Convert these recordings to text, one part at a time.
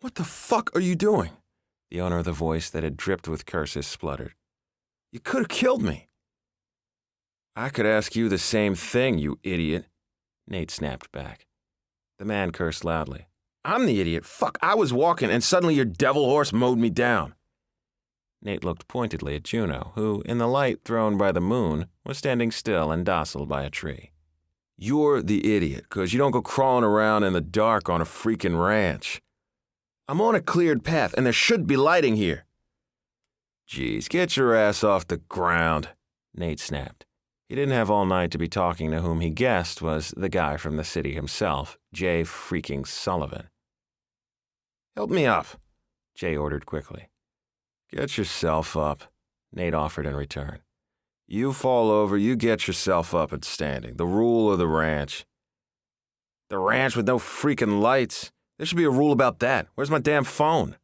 What the fuck are you doing? The owner of the voice that had dripped with curses spluttered. You could have killed me. I could ask you the same thing, you idiot, Nate snapped back. The man cursed loudly. I'm the idiot. Fuck, I was walking and suddenly your devil horse mowed me down. Nate looked pointedly at Juno, who, in the light thrown by the moon, was standing still and docile by a tree. You're the idiot, 'cause you don't go crawling around in the dark on a freaking ranch. I'm on a cleared path, and there should be lighting here. Geez, get your ass off the ground, Nate snapped. He didn't have all night to be talking to whom he guessed was the guy from the city himself, Jay freaking Sullivan. Help me up, Jay ordered quickly. Get yourself up, Nate offered in return. You fall over, you get yourself up and standing. The rule of the ranch. The ranch with no freaking lights. There should be a rule about that. Where's my damn phone?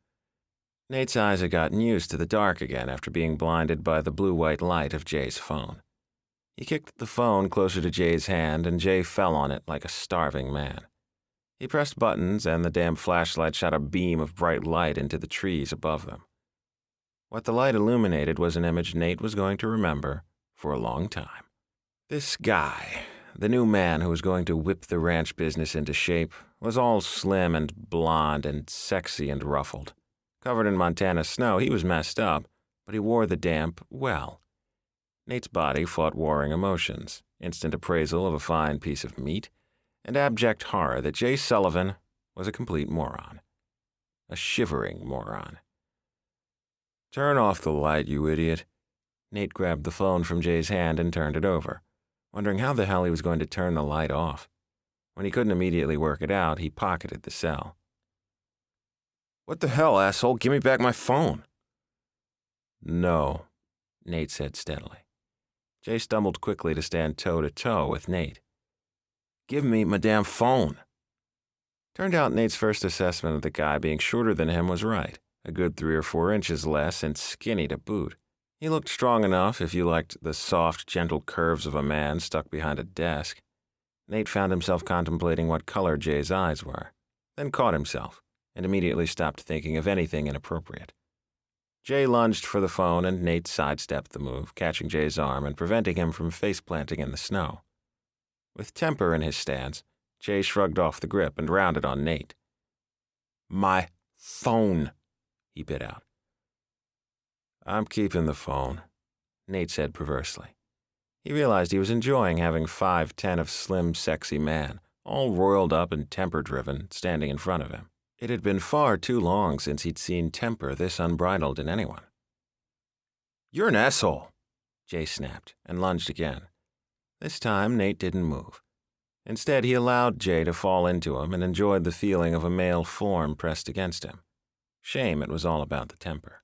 Nate's eyes had gotten used to the dark again after being blinded by the blue-white light of Jay's phone. He kicked the phone closer to Jay's hand, and Jay fell on it like a starving man. He pressed buttons, and the damn flashlight shot a beam of bright light into the trees above them. What the light illuminated was an image Nate was going to remember for a long time. This guy, the new man who was going to whip the ranch business into shape, was all slim and blond and sexy and ruffled. Covered in Montana snow, he was messed up, but he wore the damp well. Nate's body fought warring emotions, instant appraisal of a fine piece of meat, and abject horror that Jay Sullivan was a complete moron. A shivering moron. Turn off the light, you idiot. Nate grabbed the phone from Jay's hand and turned it over, wondering how the hell he was going to turn the light off. When he couldn't immediately work it out, he pocketed the cell. What the hell, asshole? Give me back my phone. No, Nate said steadily. Jay stumbled quickly to stand toe-to-toe with Nate. Give me my damn phone. Turned out Nate's first assessment of the guy being shorter than him was right, a good 3 or 4 inches less and skinny to boot. He looked strong enough if you liked the soft, gentle curves of a man stuck behind a desk. Nate found himself contemplating what color Jay's eyes were, then caught himself, and immediately stopped thinking of anything inappropriate. Jay lunged for the phone, and Nate sidestepped the move, catching Jay's arm and preventing him from face-planting in the snow. With temper in his stance, Jay shrugged off the grip and rounded on Nate. My phone, he bit out. I'm keeping the phone, Nate said perversely. He realized he was enjoying having 5'10" of slim, sexy man, all roiled up and temper-driven, standing in front of him. It had been far too long since he'd seen temper this unbridled in anyone. You're an asshole, Jay snapped, and lunged again. This time, Nate didn't move. Instead, he allowed Jay to fall into him and enjoyed the feeling of a male form pressed against him. Shame it was all about the temper.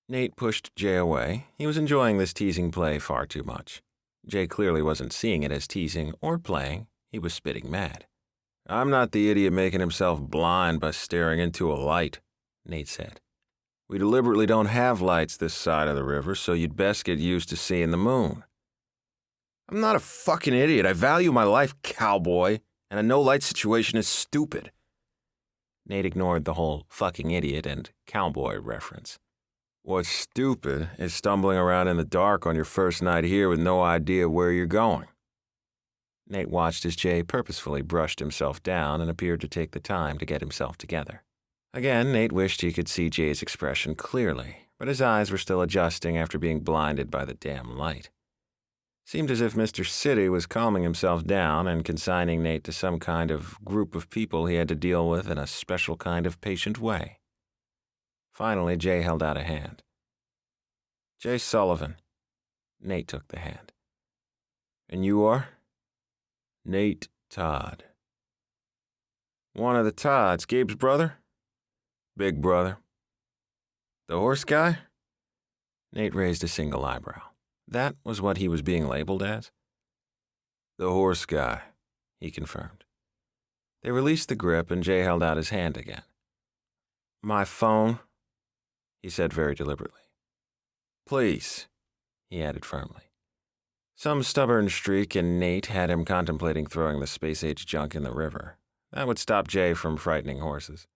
Nate pushed Jay away. He was enjoying this teasing play far too much. Jay clearly wasn't seeing it as teasing or playing. He was spitting mad. I'm not the idiot making himself blind by staring into a light, Nate said. We deliberately don't have lights this side of the river, so you'd best get used to seeing the moon. I'm not a fucking idiot. I value my life, cowboy, and a no-light situation is stupid. Nate ignored the whole fucking idiot and cowboy reference. What's stupid is stumbling around in the dark on your first night here with no idea where you're going. Nate watched as Jay purposefully brushed himself down and appeared to take the time to get himself together. Again, Nate wished he could see Jay's expression clearly, but his eyes were still adjusting after being blinded by the damn light. Seemed as if Mr. City was calming himself down and consigning Nate to some kind of group of people he had to deal with in a special kind of patient way. Finally, Jay held out a hand. Jay Sullivan. Nate took the hand. And you are? Nate Todd. One of the Todds, Gabe's brother? Big brother. The horse guy? Nate raised a single eyebrow. That was what he was being labeled as? The horse guy, he confirmed. They released the grip and Jay held out his hand again. My phone, he said very deliberately. Please, he added firmly. Some stubborn streak in Nate had him contemplating throwing the space-age junk in the river. That would stop Jay from frightening horses.